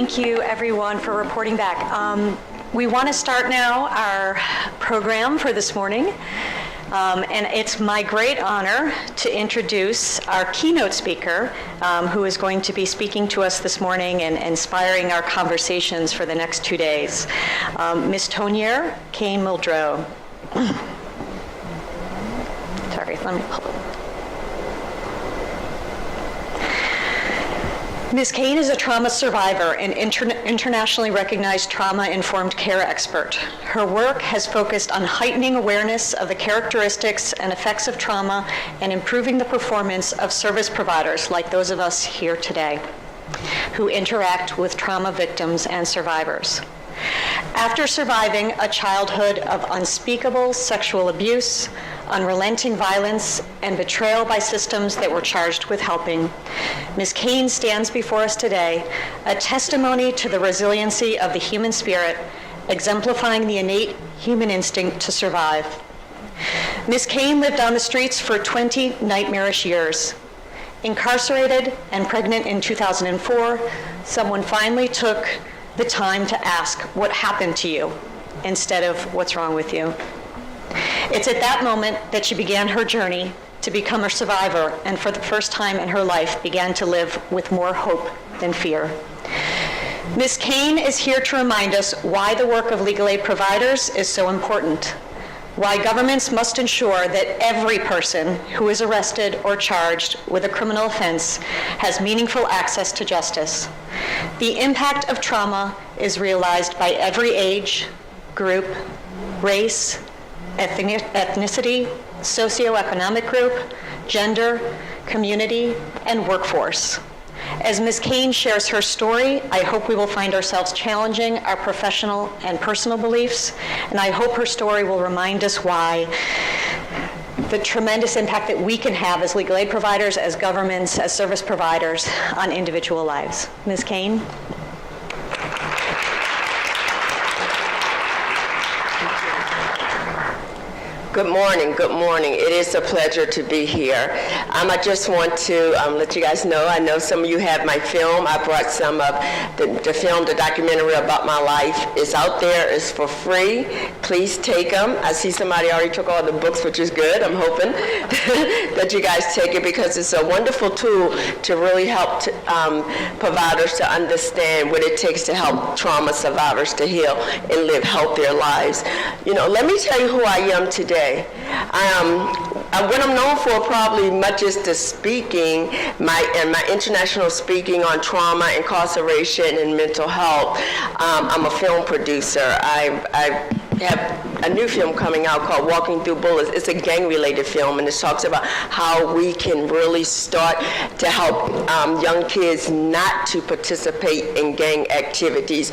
Thank you, everyone, for reporting back. We want to start now our program for this morning. And it's my great honor to introduce our keynote speaker, who is going to be speaking to us this morning and inspiring our conversations for the next 2 days. Ms. Tonier Cain-Muldrow. Sorry, let me pull it. Ms. Kane is a trauma survivor and internationally recognized trauma-informed care expert. Her work has focused on heightening awareness of the characteristics and effects of trauma and improving the performance of service providers like those of us here today who interact with trauma victims and survivors. After surviving a childhood of unspeakable sexual abuse, unrelenting violence, and betrayal by systems that were charged with helping, Ms. Kane stands before us today, a testimony to the resiliency of the human spirit, exemplifying the innate human instinct to survive. Ms. Kane lived on the streets for 20 nightmarish years. Incarcerated and pregnant in 2004, someone finally took the time to ask, "What happened to you?" instead of "What's wrong with you?" It's at that moment that she began her journey to become a survivor, and for the first time in her life began to live with more hope than fear. Ms. Kane is here to remind us why the work of legal aid providers is so important, why governments must ensure that every person who is arrested or charged with a criminal offense has meaningful access to justice. The impact of trauma is realized by every age, group, race, ethnicity, socioeconomic group, gender, community, and workforce. As Ms. Kane shares her story, I hope we will find ourselves challenging our professional and personal beliefs, and I hope her story will remind us why the tremendous impact that we can have as legal aid providers, as governments, as service providers on individual lives. Ms. Kane? Good morning, good morning. It is a pleasure to be here. I just want to let you guys know, I know some of you have my film. I brought some of the film, the documentary about my life. It's out there, it's for free. Please take them. I see somebody already took all the books, which is good. I'm hoping that you guys take it because it's a wonderful tool to really help providers to understand what it takes to help trauma survivors to heal and live healthier lives. You know, let me tell you who I am today. What I'm known for probably much is the speaking, my international speaking on trauma, incarceration, and mental health. I'm a film producer. I have a new film coming out called Walking Through Bullets. It's a gang-related film, and it talks about how we can really start to help young kids not to participate in gang activities.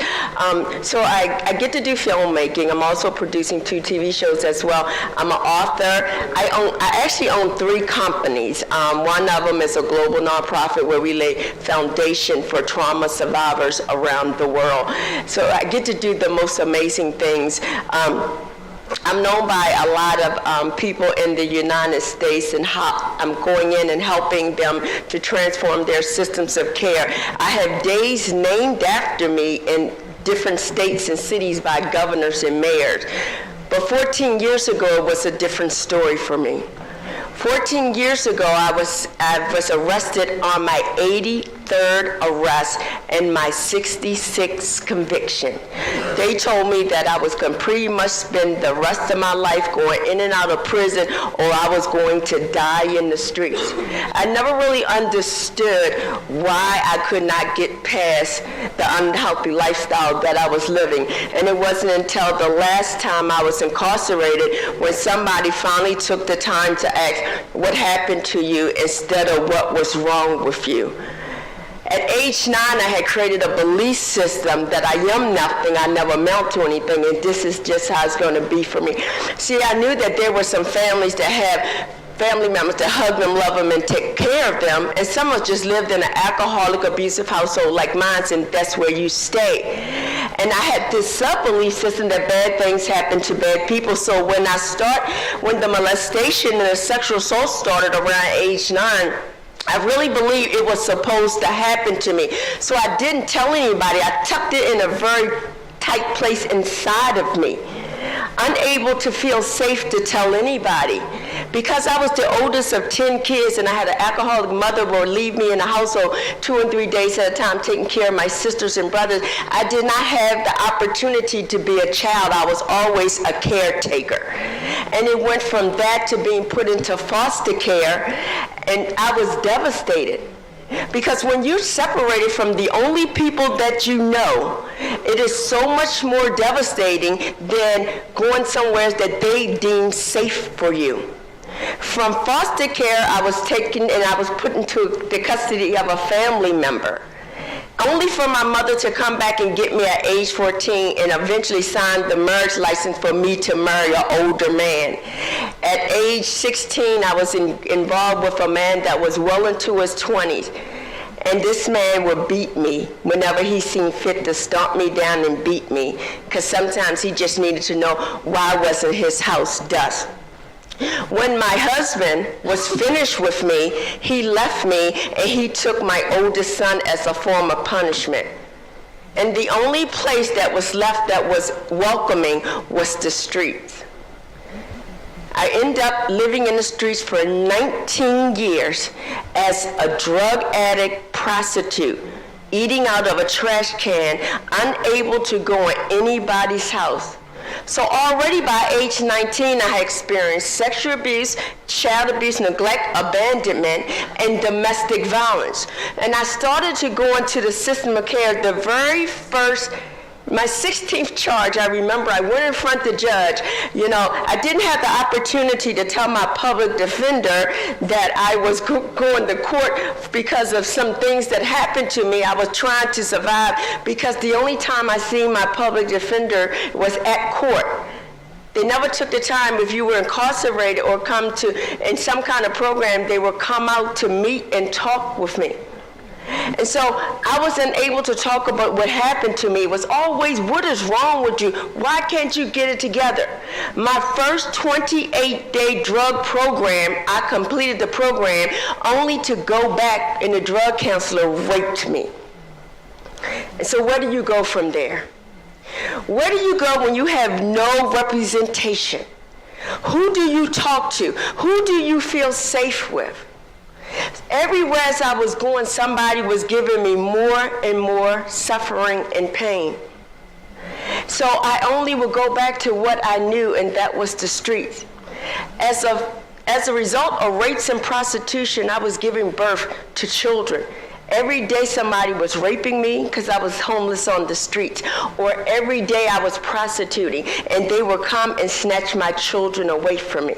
So I get to do filmmaking. I'm also producing 2 TV shows as well. I'm an author. I actually own 3 companies. One of them is a global nonprofit where we lay foundation for trauma survivors around the world. So I get to do the most amazing things. I'm known by a lot of people in the United States, and how I'm going in and helping them to transform their systems of care. I have days named after me in different states and cities by governors and mayors. But 14 years ago, it was a different story for me. 14 years ago, I was arrested on my 83rd arrest and my 66th conviction. They told me that I was going to pretty much spend the rest of my life going in and out of prison, or I was going to die in the streets. I never really understood why I could not get past the unhealthy lifestyle that I was living. And it wasn't until the last time I was incarcerated when somebody finally took the time to ask, "What happened to you?" instead of "What was wrong with you?" At age 9, I had created a belief system that I am nothing, I never amount to anything, and this is just how it's going to be for me. See, I knew that there were some families that have family members that hug them, love them, and take care of them, and some of us just lived in an alcoholic, abusive household like mine, and that's where you stay. And I had this sub-belief system that bad things happen to bad people, so when the molestation and the sexual assault started around age 9, I really believe it was supposed to happen to me. So I didn't tell anybody. I tucked it in a very tight place inside of me, unable to feel safe to tell anybody. Because I was the oldest of 10 kids and I had an alcoholic mother who would leave me in the household 2 and 3 days at a time taking care of my sisters and brothers, I did not have the opportunity to be a child. I was always a caretaker. And it went from that to being put into foster care, and I was devastated. Because when you're separated from the only people that you know, it is so much more devastating than going somewhere that they deem safe for you. From foster care, I was taken and I was put into the custody of a family member, only for my mother to come back and get me at age 14 and eventually sign the marriage license for me to marry an older man. At age 16, I was involved with a man that was well into his 20s. And this man would beat me whenever he seen fit to stomp me down and beat me, because sometimes he just needed to know why wasn't his house dust. When my husband was finished with me, he left me and he took my oldest son as a form of punishment. And the only place that was left that was welcoming was the streets. I ended up living in the streets for 19 years as a drug addict prostitute, eating out of a trash can, unable to go in anybody's house. So already by age 19, I had experienced sexual abuse, child abuse, neglect, abandonment, and domestic violence. And I started to go into the system of care the very first, my 16th charge. I remember I went in front of the judge. You know, I didn't have the opportunity to tell my public defender that I was going to court because of some things that happened to me. I was trying to survive because the only time I seen my public defender was at court. They never took the time, if you were incarcerated or come to in some kind of program, they would come out to meet and talk with me. And so I wasn't able to talk about what happened to me. It was always, what is wrong with you? Why can't you get it together? My first 28-day drug program, I completed the program only to go back and the drug counselor raped me. And so where do you go from there? Where do you go when you have no representation? Who do you talk to? Who do you feel safe with? Everywhere as I was going, somebody was giving me more and more suffering and pain. So I only would go back to what I knew, and that was the streets. As a result of rapes and prostitution, I was giving birth to children. Every day somebody was raping me because I was homeless on the streets, or every day I was prostituting, and they would come and snatch my children away from me.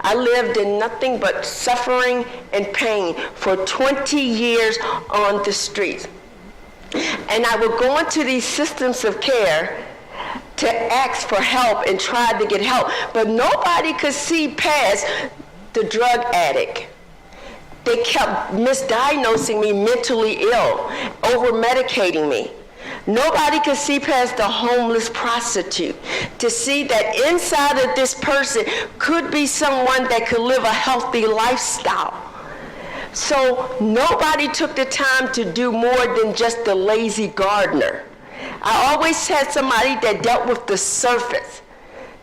I lived in nothing but suffering and pain for 20 years on the streets. And I would go into these systems of care to ask for help and try to get help, but nobody could see past the drug addict. They kept misdiagnosing me mentally ill, over-medicating me. Nobody could see past the homeless prostitute to see that inside of this person could be someone that could live a healthy lifestyle. So nobody took the time to do more than just the lazy gardener. I always had somebody that dealt with the surface,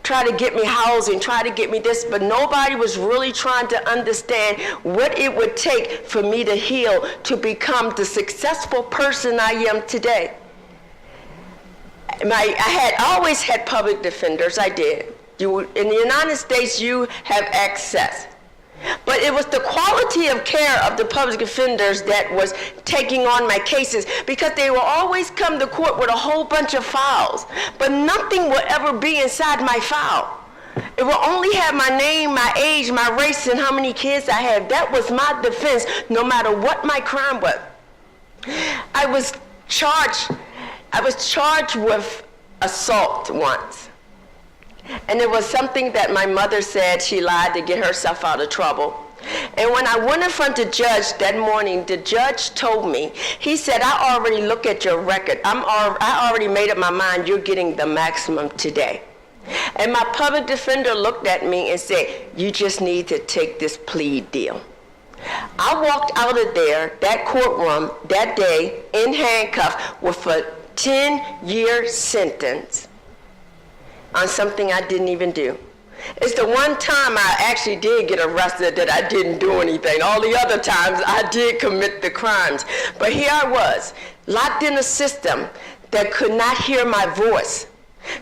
try to get me housing, try to get me this, but nobody was really trying to understand what it would take for me to heal, to become the successful person I am today. I always had public defenders, I did. In the United States, you have access. But it was the quality of care of the public defenders that was taking on my cases, because they will always come to court with a whole bunch of files, but nothing will ever be inside my file. It will only have my name, my age, my race, and how many kids I have. That was my defense, no matter what my crime was. I was charged with assault once. And it was something that my mother said she lied to get herself out of trouble. And when I went in front of the judge that morning, the judge told me, he said, I already looked at your record. I already made up my mind you're getting the maximum today. And my public defender looked at me and said, you just need to take this plea deal. I walked out of there, that courtroom, that day, in handcuffs with a 10-year sentence on something I didn't even do. It's the one time I actually did get arrested that I didn't do anything. All the other times I did commit the crimes. But here I was, locked in a system that could not hear my voice,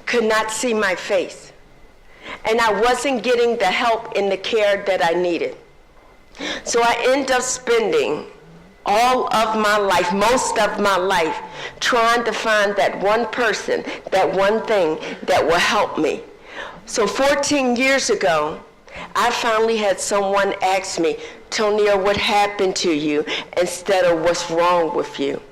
could not see my face. And I wasn't getting the help and the care that I needed. So I ended up spending all of my life, most of my life, trying to find that one person, that one thing that will help me. So 14 years ago, I finally had someone ask me, Tonier, what happened to you, instead of what's wrong with you?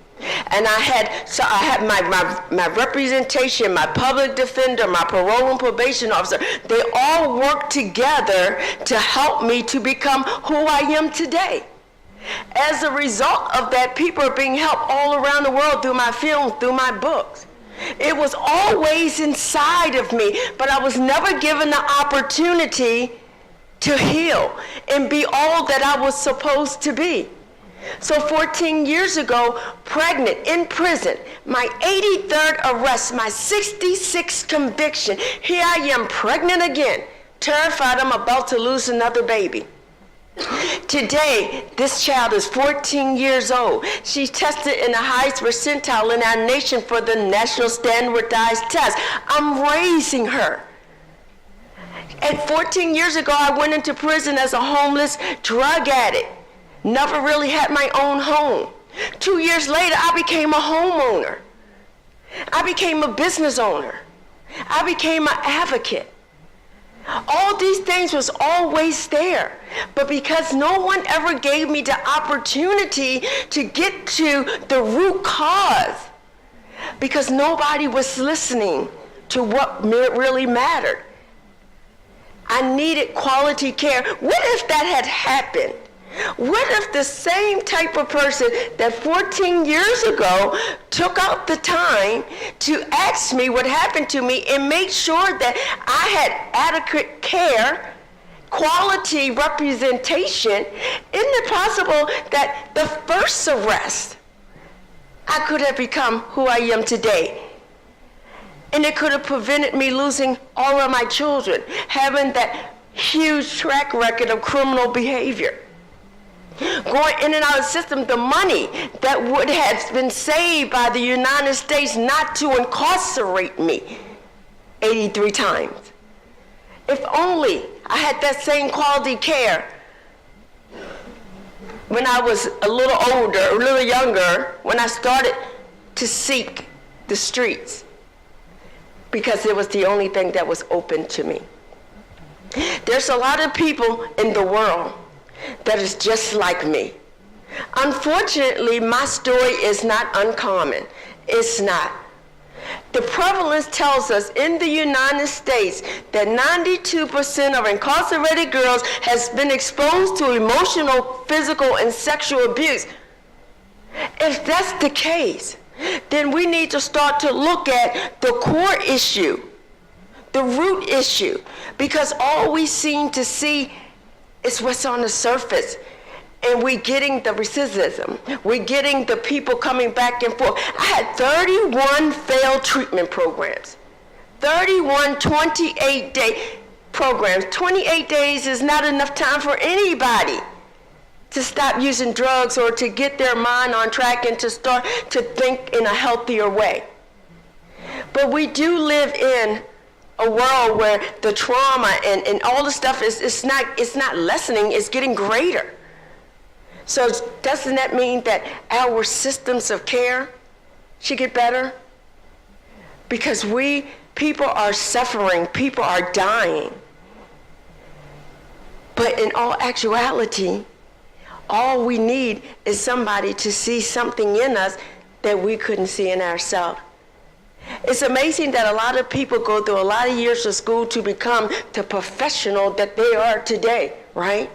And I had my representation, my public defender, my parole and probation officer, they all worked together to help me to become who I am today. As a result of that, people are being helped all around the world through my films, through my books. It was always inside of me, but I was never given the opportunity to heal and be all that I was supposed to be. So 14 years ago, pregnant, in prison, my 83rd arrest, my 66th conviction, here I am pregnant again, terrified I'm about to lose another baby. Today, this child is 14 years old. She's tested in the highest percentile in our nation for the national standardized test. I'm raising her. At 14 years ago, I went into prison as a homeless drug addict. Never really had my own home. 2 years later, I became a homeowner. I became a business owner. I became an advocate. All these things was always there. But because no one ever gave me the opportunity to get to the root cause, because nobody was listening to what really mattered. I needed quality care. What if that had happened? What if the same type of person that 14 years ago took out the time to ask me what happened to me and make sure that I had adequate care, quality representation, isn't it possible that the first arrest I could have become who I am today? And it could have prevented me losing all of my children, having that huge track record of criminal behavior. Going in and out of the system, the money that would have been saved by the United States not to incarcerate me 83 times. If only I had that same quality care when I was a little older, a little younger, when I started to seek the streets, because it was the only thing that was open to me. There's a lot of people in the world that is just like me. Unfortunately, my story is not uncommon. It's not. The prevalence tells us in the United States that 92% of incarcerated girls has been exposed to emotional, physical, and sexual abuse. If that's the case, then we need to start to look at the core issue, the root issue, because all we seem to see is what's on the surface. And we're getting the recidivism. We're getting the people coming back and forth. I had 31 failed treatment programs. 31 28-day programs. 28 days is not enough time for anybody to stop using drugs or to get their mind on track and to start to think in a healthier way. But we do live in a world where the trauma and all the stuff it's not lessening, it's getting greater. So doesn't that mean that our systems of care should get better? Because people are suffering, people are dying. But in all actuality, all we need is somebody to see something in us that we couldn't see in ourselves. It's amazing that a lot of people go through a lot of years of school to become the professional that they are today, right?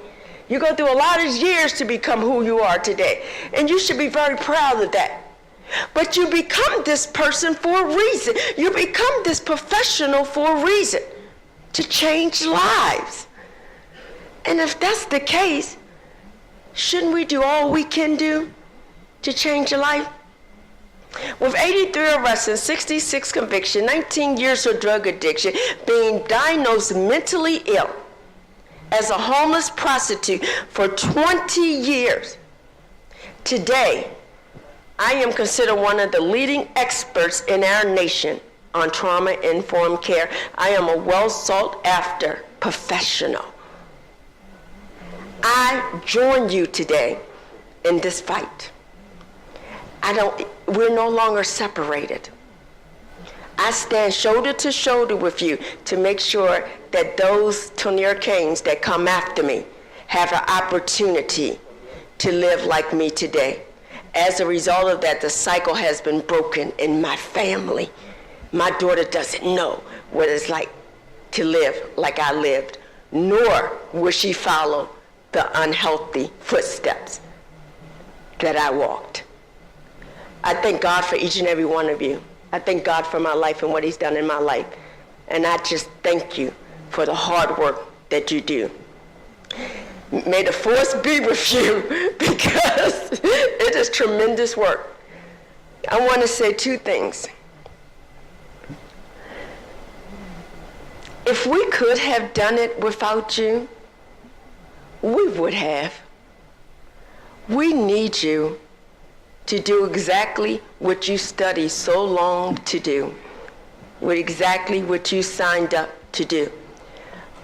You go through a lot of years to become who you are today, and you should be very proud of that. But you become this person for a reason. You become this professional for a reason, to change lives. And if that's the case, shouldn't we do all we can do to change a life? With 83 arrests and 66 convictions, 19 years of drug addiction, being diagnosed mentally ill as a homeless prostitute for 20 years, today, I am considered one of the leading experts in our nation on trauma-informed care. I am a well-sought-after professional. I join you today in this fight. We're no longer separated. I stand shoulder to shoulder with you to make sure that those Tonier Cains that come after me have an opportunity to live like me today. As a result of that, the cycle has been broken in my family. My daughter doesn't know what it's like to live like I lived, nor will she follow the unhealthy footsteps that I walked. I thank God for each and every one of you. I thank God for my life and what He's done in my life. And I just thank you for the hard work that you do. May the force be with you, because it is tremendous work. I want to say two things. If we could have done it without you, we would have. We need you to do exactly what you studied so long to do, with exactly what you signed up to do.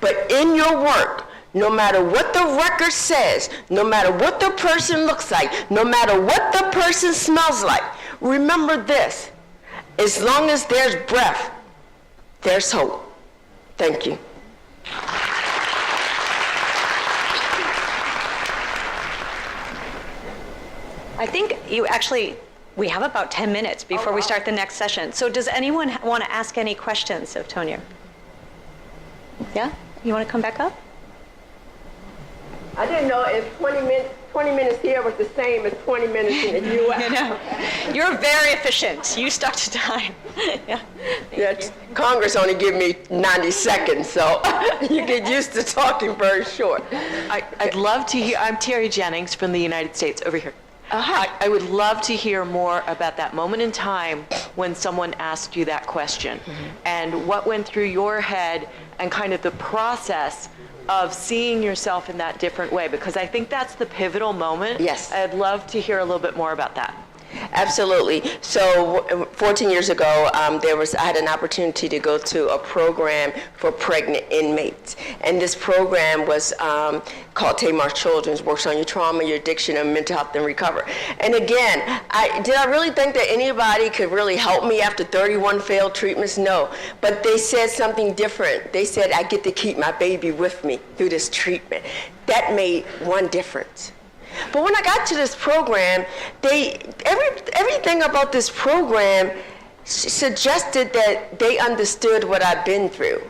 But in your work, no matter what the record says, no matter what the person looks like, no matter what the person smells like, remember this: as long as there's breath, there's hope. Thank you. I think we have about 10 minutes before we start the next session. So does anyone want to ask any questions of Tonier? Yeah? You want to come back up? I didn't know if 20 minutes here was the same as 20 minutes in the U.S. I know. You're very efficient. You stuck to time. Yeah. Congress only give me 90 seconds, so you get used to talking very short. I'd love to hear, I'm Terry Jennings from the United States, over here. Hi. I would love to hear more about that moment in time when someone asked you that question, and what went through your head and kind of the process of seeing yourself in that different way, because I think that's the pivotal moment. Yes. I'd love to hear a little bit more about that. Absolutely. So 14 years ago, I had an opportunity to go to a program for pregnant inmates. And this program was called Tamar Children's, works on your trauma, your addiction, and mental health and recovery. And again, did I really think that anybody could really help me after 31 failed treatments? No. But they said something different. They said, I get to keep my baby with me through this treatment. That made one difference. But when I got to this program, everything about this program suggested that they understood what I've been through.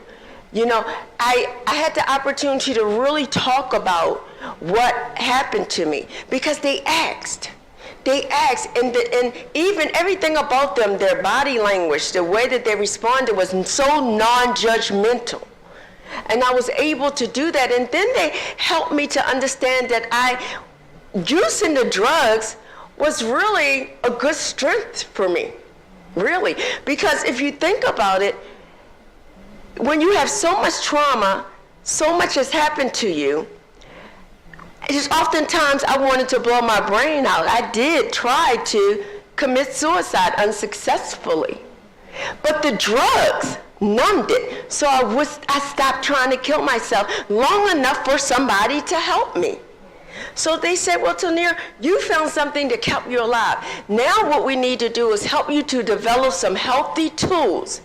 You know, I had the opportunity to really talk about what happened to me, because they asked. And even everything about them, their body language, the way that they responded was so non-judgmental. And I was able to do that. And then they helped me to understand that using the drugs was really a good strength for me, really. Because if you think about it, when you have so much trauma, so much has happened to you, just oftentimes I wanted to blow my brain out. I did try to commit suicide unsuccessfully. But the drugs numbed it. So I stopped trying to kill myself long enough for somebody to help me. So they said, well, Tonier, you found something that kept you alive. Now what we need to do is help you to develop some healthy tools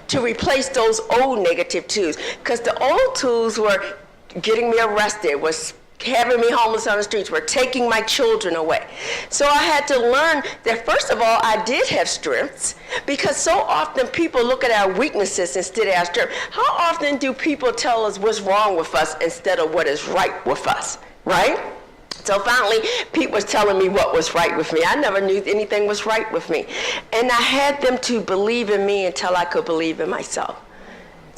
to replace those old negative tools. Because the old tools were getting me arrested, was having me homeless on the streets, were taking my children away. So I had to learn that, first of all, I did have strengths, because so often people look at our weaknesses instead of our strengths. How often do people tell us what's wrong with us instead of what is right with us, right? So finally, Pete was telling me what was right with me. I never knew anything was right with me. And I had them to believe in me until I could believe in myself.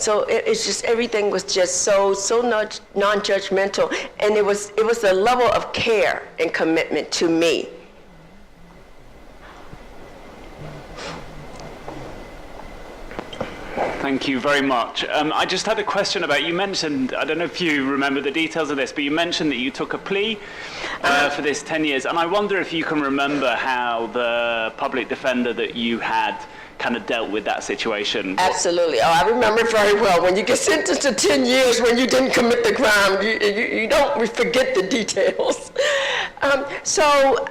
So it's just, everything was just so non-judgmental, and it was a level of care and commitment to me. Thank you very much. I just had a question about, you mentioned, I don't know if you remember the details of this, but you mentioned that you took a plea for this 10 years, and I wonder if you can remember how the public defender that you had kind of dealt with that situation. Absolutely. Oh, I remember very well. When you get sentenced to 10 years when you didn't commit the crime, you don't forget the details. So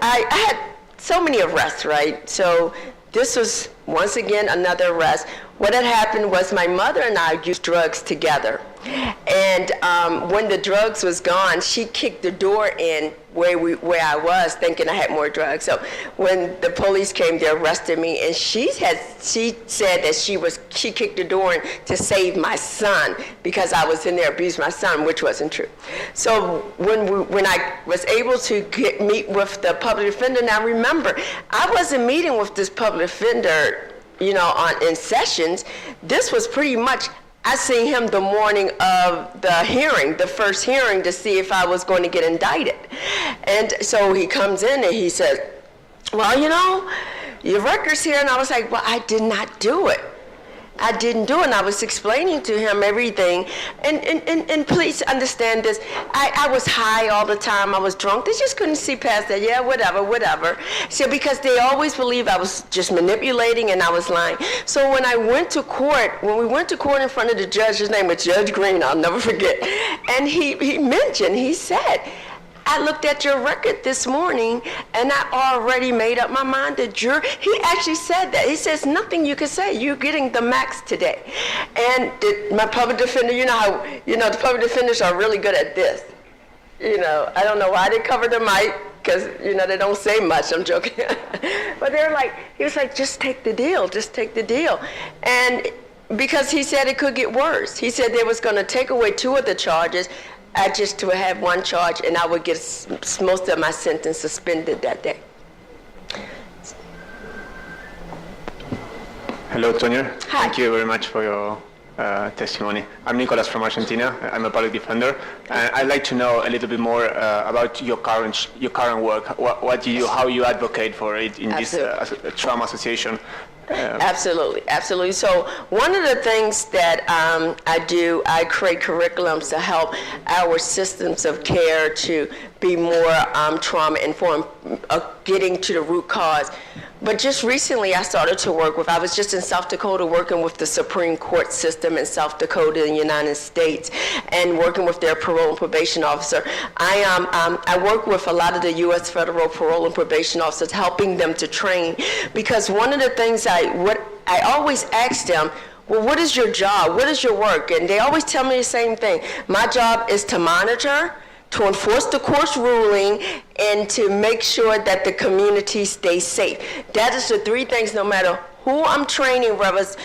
I had so many arrests, right? So this was, once again, another arrest. What had happened was my mother and I used drugs together. And when the drugs was gone, she kicked the door in where I was, thinking I had more drugs. So when the police came, they arrested me, and she said that she kicked the door in to save my son because I was in there abusing my son, which wasn't true. So when I was able to meet with the public defender, now remember, I wasn't meeting with this public defender, you know, in sessions. This was pretty much, I seen him the morning of the hearing, the first hearing, to see if I was going to get indicted. And so he comes in and he says, well, you know, your record's here. And I was like, well, I did not do it. I didn't do it, and I was explaining to him everything. And please understand this, I was high all the time, I was drunk. They just couldn't see past that. Yeah, whatever. So because they always believed I was just manipulating and I was lying. So when we went to court in front of the judge, his name was Judge Green, I'll never forget. And he said, I looked at your record this morning and I already made up my mind that he actually said that. He says, nothing you can say, you're getting the max today. And my public defender, you know how, the public defenders are really good at this. I don't know why they cover the mic, because, they don't say much, I'm joking. But he was like, just take the deal. And because he said it could get worse. He said they was going to take away 2 of the charges. I just to have 1 charge, and I would get most of my sentence suspended that day. Hello, Tonier. Hi. Thank you very much for your testimony. I'm Nicolas from Argentina. I'm a public defender, and I'd like to know a little bit more about your current work. How you advocate for it in this trauma association. Absolutely. So one of the things that I do, I create curriculums to help our systems of care to be more trauma-informed, getting to the root cause. But just recently I started to I was just in South Dakota working with the Supreme Court system in South Dakota in the United States and working with their parole and probation officer. I work with a lot of the U.S. federal parole and probation officers, helping them to train, because one of the things I always ask them, well, what is your job? What is your work? And they always tell me the same thing. My job is to monitor, to enforce the court's ruling, and to make sure that the community stays safe. That is the 3 things, no matter who I'm training, whether it's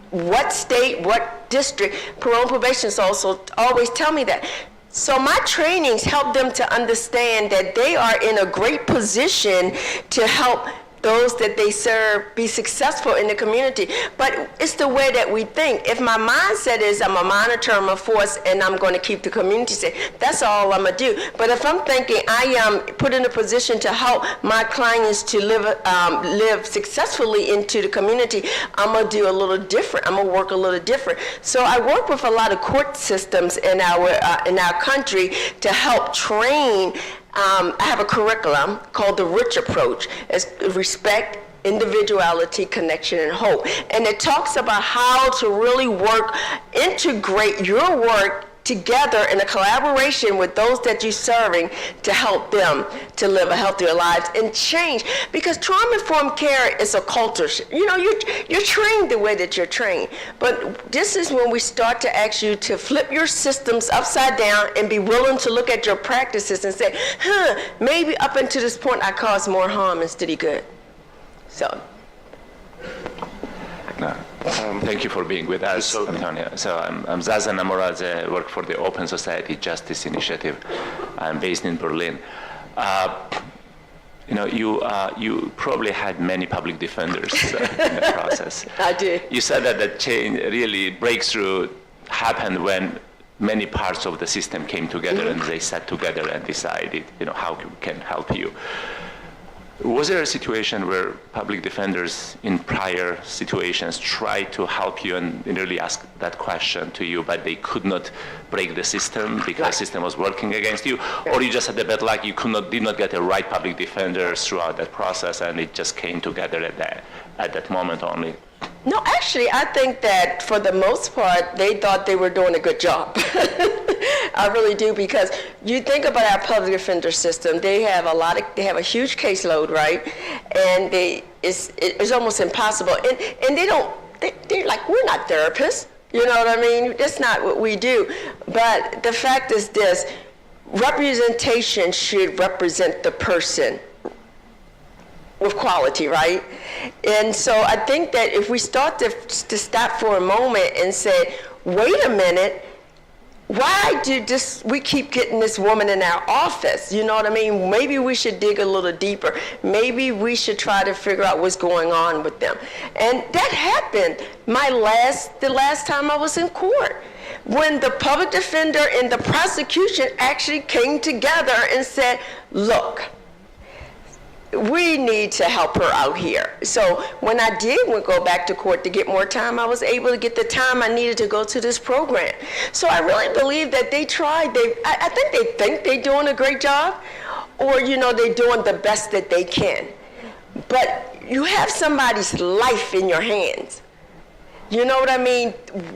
what state, what district. Parole and probation also always tell me that. So my trainings help them to understand that they are in a great position to help those that they serve be successful in the community. But it's the way that we think. If my mindset is I'm a monitor, I'm a force, and I'm going to keep the community safe, that's all I'm going to do. But if I'm thinking I am put in a position to help my clients to live successfully into the community, I'm going to do a little different. I'm going to work a little different. So I work with a lot of court systems in our country to help train. I have a curriculum called the RICH approach. It's respect, individuality, connection, and hope. And it talks about how to really integrate your work together in a collaboration with those that you're serving to help them to live a healthier lives and change. Because trauma-informed care is a culture. You're trained the way that you're trained. But this is when we start to ask you to flip your systems upside down and be willing to look at your practices and say, maybe up until this point I caused more harm instead of good. So. Thank you for being with us, Tanya. So I'm Zaza Namoradze. I work for the Open Society Justice Initiative. I'm based in Berlin. you probably had many public defenders in the process. I did. You said that the chain really breakthrough happened when many parts of the system came together and they sat together and decided, how we can help you. Was there a situation where public defenders in prior situations tried to help you and really ask that question to you, but they could not break the system because the system was working against you? Or you just had a bad luck, you did not get the right public defenders throughout that process and it just came together at that moment only? No, actually, I think that for the most part, they thought they were doing a good job. I really do, because you think about our public defender system, they have a huge caseload, right? And it's almost impossible. And they're like, we're not therapists. You know what I mean? That's not what we do. But the fact is this, representation should represent the person with quality, right? And so I think that if we start to stop for a moment and say, wait a minute, why we keep getting this woman in our office? You know what I mean? Maybe we should dig a little deeper. Maybe we should try to figure out what's going on with them. And that happened the last time I was in court, when the public defender and the prosecution actually came together and said, look, we need to help her out here. So when I did go back to court to get more time, I was able to get the time I needed to go to this program. So I really believe that they tried. I think they're doing a great job, or they're doing the best that they can. But you have somebody's life in your hands. You know what I mean?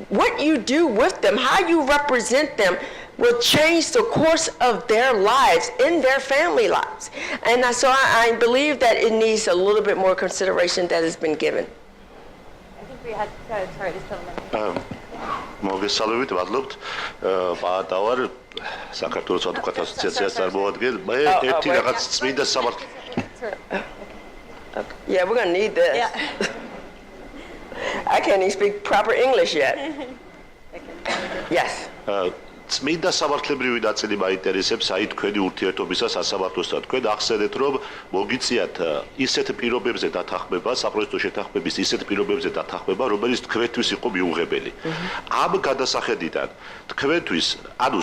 What you do with them, how you represent them, will change the course of their lives and their family lives. And so I believe that it needs a little bit more consideration that has been given. I think we had, sorry, there's still a minute. მოგესალმებით, ვადლობთ. პაატავარ საქართველოს ადვოკატთა ასოციაციას წარმოადგენ. მე ერთი რაღაც წმინდა სამართლ. Yeah, we're going to need this. Yeah. I can't even speak proper English yet. Yes. წმინდა სამართლებრივი ნაწილი მაინტერესებს აი თქვენი ურთიერთობისა სასამართლოსთან. თქვენ ახსენეთ, რომ მოგიწიათ ისეთ პირობებზე დათანხმება, საპროცესო შეთანხმების ისეთ პირობებზე დათანხმება, რომელიც თქვენთვის იყო მიუღებელი. ამ გადასახედიდან თქვენთვის,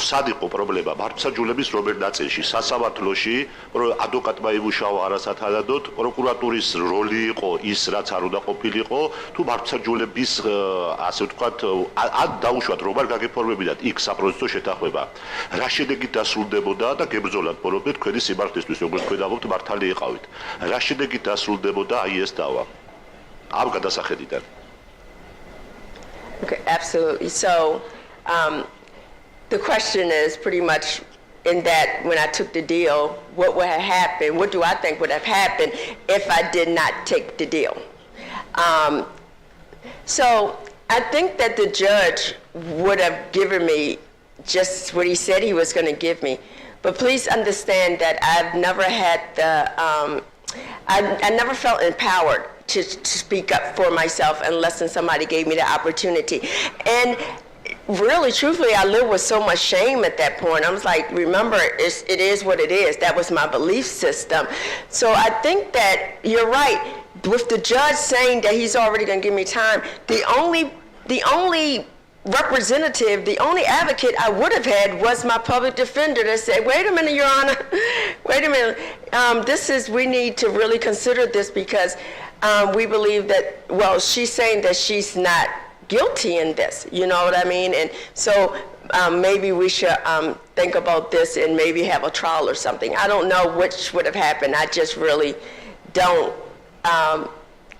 სად იყო პრობლემა მართლმსაჯულების რომელ ნაწილში, სასამართლოში, ადვოკატმა იმუშავა არასათანადოდ, პროკურატურის როლი იყო ის, რაც არ უნდა ყოფილიყო, თუ მართლმსაჯულების ასე ვთქვათ, ან დაუშვათ რომ არ გაგეფორმებინათ იქ საპროცესო შეთანხმება. რა შედეგით დასრულდებოდა და გებრძოლათ ბოლომდე თქვენი სიმართლისთვის, როგორც თქვენ ამბობთ, მართალი იყავით. რა შედეგით დასრულდებოდა აი ეს დავა? ამ გადასახედიდან. Okay, absolutely. So the question is pretty much in that when I took the deal, what would have happened? What do I think would have happened if I did not take the deal? So I think that the judge would have given me just what he said he was going to give me. But please understand that I've never had I never felt empowered to speak up for myself unless somebody gave me the opportunity. And really, truthfully, I lived with so much shame at that point. I was like, remember, it is what it is. That was my belief system. So I think that you're right. With the judge saying that he's already going to give me time, the only representative, the only advocate I would have had was my public defender that said, wait a minute, Your Honor, wait a minute. We need to really consider this because we believe that, well, she's saying that she's not guilty in this, you know what I mean? And so maybe we should think about this and maybe have a trial or something. I don't know which would have happened. I just really don't.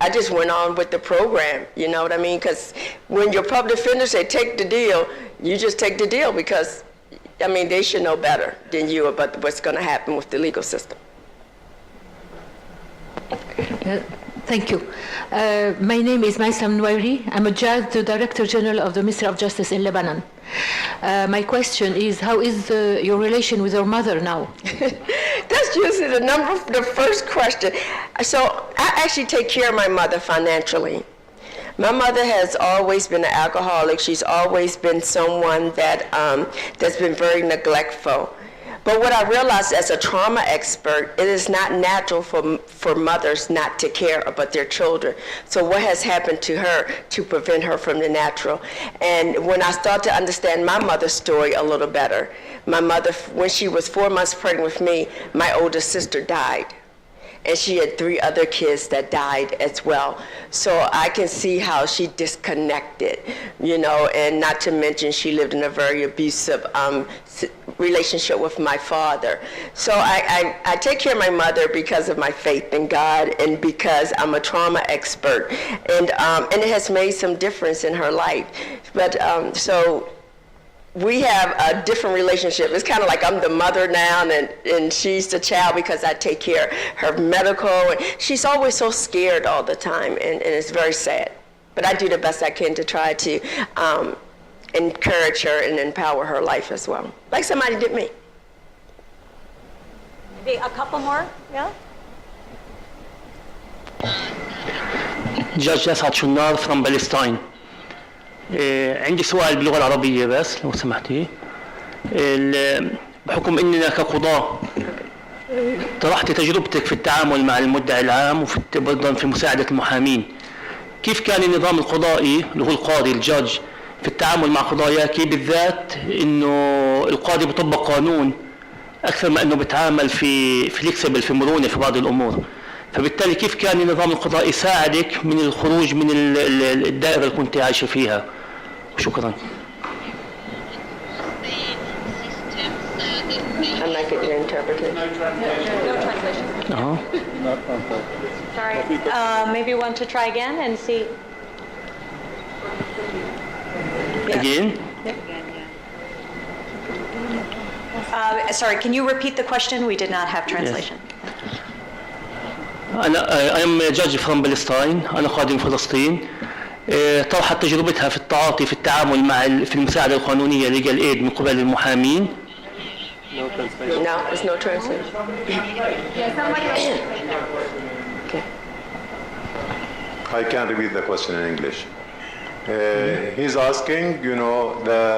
I just went on with the program, you know what I mean? Because when your public defender say take the deal, you just take the deal because, I mean, they should know better than you about what's going to happen with the legal system. Thank you. My name is Maysam Nouairi. I'm a judge, the Director General of the Ministry of Justice in Lebanon. My question is, how is your relation with your mother now? That's usually the first question. So I actually take care of my mother financially. My mother has always been an alcoholic. She's always been someone that that's been very neglectful. But what I realized as a trauma expert, it is not natural for mothers not to care about their children. So what has happened to her to prevent her from the natural? And when I start to understand my mother's story a little better, my mother, when she was 4 months pregnant with me, my oldest sister died. And she had 3 other kids that died as well. So I can see how she disconnected, you know, and not to mention she lived in a very abusive relationship with my father. So I take care of my mother because of my faith in God and because I'm a trauma expert. And it has made some difference in her life. But so we have a different relationship. It's kind of like I'm the mother now and she's the child because I take care of her medical. And she's always so scared all the time and it's very sad. But I do the best I can to try to encourage her and empower her life as well, like somebody did me. Maybe a couple more, yeah? Judge Asad Shunar from Palestine. عندي سؤال باللغة العربية بس لو سمحتي. بحكم اننا كقضاة طرحت تجربتك في التعامل مع المدعي العام وفي ايضا في مساعدة المحامين. كيف كان النظام القضائي اللي هو القاضي الجاج في التعامل مع قضاياك بالذات انه القاضي بيطبق قانون اكثر ما انه بيتعامل في فليكسبل في مرونة في بعض الامور. فبالتالي كيف كان النظام القضائي يساعدك من الخروج من الدائرة اللي كنت عايشة فيها؟ شكرا. I'm not getting interpreted. No translation. Sorry. Maybe you want to try again and see. Again? Sorry, can you repeat the question? We did not have translation. I am a judge from Palestine. أنا قاضي من فلسطين. طرحت تجربتها في التعاطي في التعامل مع في المساعدة القانونية legal aid من قبل المحامين. No, there's no translation. Okay. I can repeat the question in English. He's asking, you know,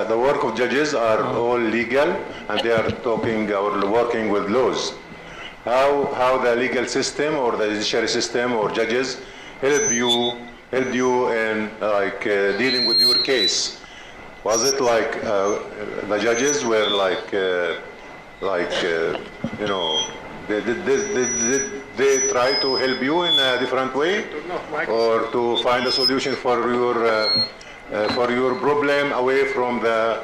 the work of judges are all legal and they are talking or working with laws. How the legal system or the judiciary system or judges help you in like dealing with your case? Was it like the judges were like you know, they try to help you in a different way or to find a solution for your problem away from the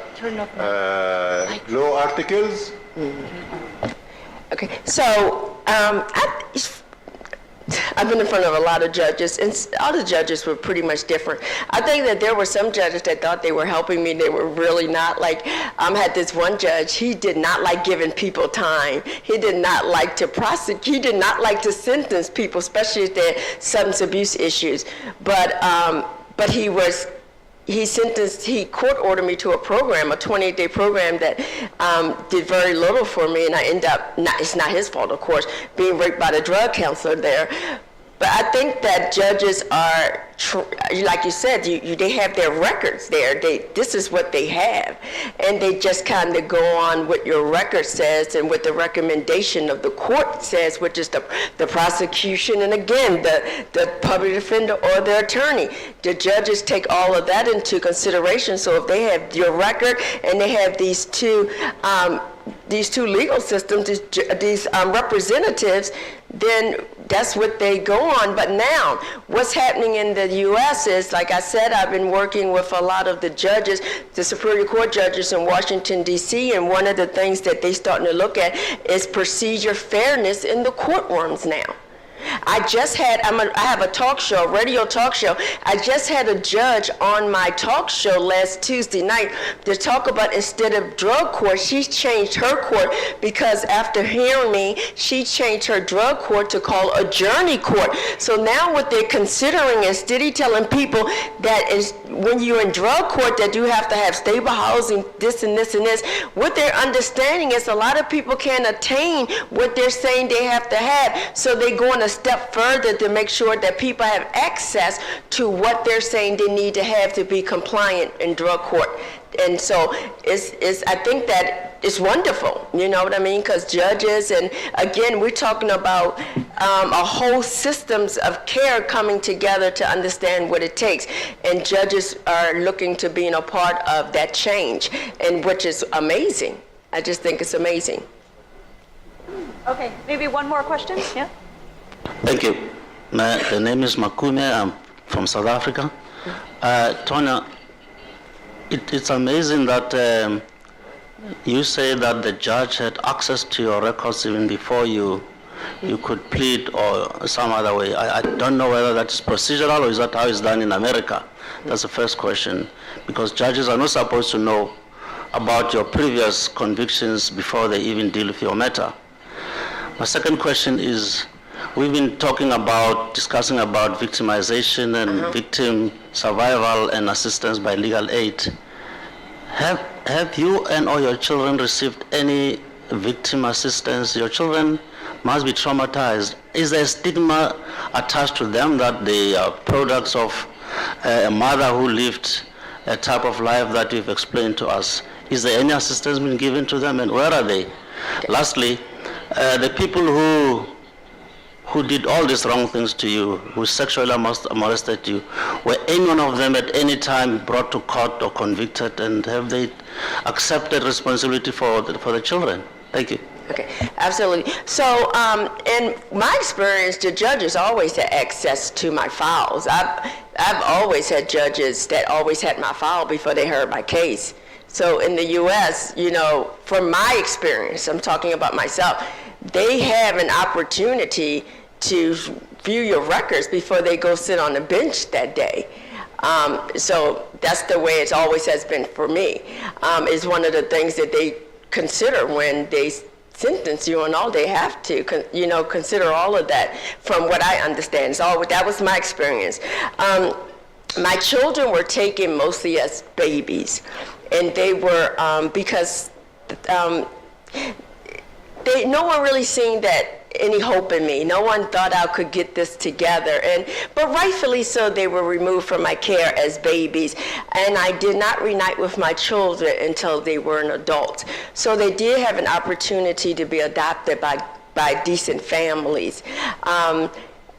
law articles? Okay, so I've been in front of a lot of judges, and all the judges were pretty much different. I think that there were some judges that thought they were helping me. They were really not. Like, I had this one judge, he did not like giving people time. He did not like to prosecute. He did not like to sentence people, especially if they had substance abuse issues. But he court ordered me to a program, a 28-day program that did very little for me, and I ended up, it's not his fault, of course, being raped by the drug counselor there. But I think that judges are, like you said, they have their records there. This is what they have. And they just kind of go on what your record says and what the recommendation of the court says, which is the prosecution and, again, the public defender or the attorney. The judges take all of that into consideration. So if they have your record and they have these two legal systems, these representatives, then that's what they go on. But now, what's happening in the U.S. is, like I said, I've been working with a lot of the judges, the Superior Court judges in Washington, D.C., and one of the things that they're starting to look at is procedure fairness in the courtrooms now. I have a talk show, a radio talk show. I just had a judge on my talk show last Tuesday night to talk about, instead of drug court, she changed her court because after hearing me, she changed her drug court to call a journey court. So now what they're considering, instead of telling people that is when you're in drug court that you have to have stable housing, this and this and this, what they're understanding is a lot of people can't attain what they're saying they have to have. So they're going a step further to make sure that people have access to what they're saying they need to have to be compliant in drug court. And so I think that it's wonderful, you know what I mean? Because judges, and again, we're talking about a whole systems of care coming together to understand what it takes. And judges are looking to being a part of that change, and which is amazing. I just think it's amazing. Okay, maybe one more question? Yeah? Thank you. The name is Makume. I'm from South Africa. Tanya, it's amazing that you say that the judge had access to your records even before you could plead or some other way. I don't know whether that's procedural or is that how it's done in America. That's the first question. Because judges are not supposed to know about your previous convictions before they even deal with your matter. My second question is, we've been discussing about victimization and victim survival and assistance by legal aid. Have you and or your children received any victim assistance? Your children must be traumatized. Is there a stigma attached to them that they are products of a mother who lived a type of life that you've explained to us? Is there any assistance being given to them, and where are they? Lastly, the people who did all these wrong things to you, who sexually molested you, were any one of them at any time brought to court or convicted, and have they accepted responsibility for the children? Thank you. Okay, absolutely. So, in my experience, the judges always had access to my files. I've always had judges that always had my file before they heard my case. So in the U.S., you know, from my experience, I'm talking about myself, they have an opportunity to view your records before they go sit on the bench that day. So that's the way it always has been for me. It's one of the things that they consider when they sentence you, and all they have to, consider all of that. From what I understand, that was my experience. My children were taken mostly as babies, and they were because no one really seen that any hope in me. No one thought I could get this together, but rightfully so, they were removed from my care as babies, and I did not reunite with my children until they were an adult. So they did have an opportunity to be adopted by decent families.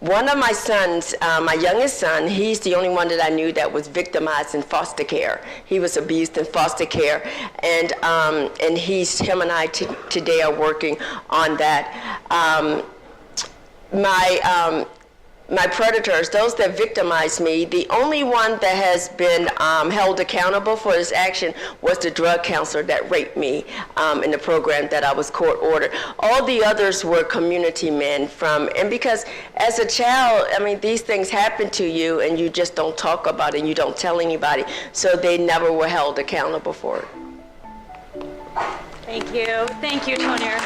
One of my sons, my youngest son, he's the only one that I knew that was victimized in foster care. He was abused in foster care, and him and I today are working on that. My predators, those that victimized me, the only one that has been held accountable for this action was the drug counselor that raped me in the program that I was court ordered. All the others were community men and because as a child, I mean, these things happen to you and you just don't talk about it and you don't tell anybody, so they never were held accountable for it. Thank you, Tonier.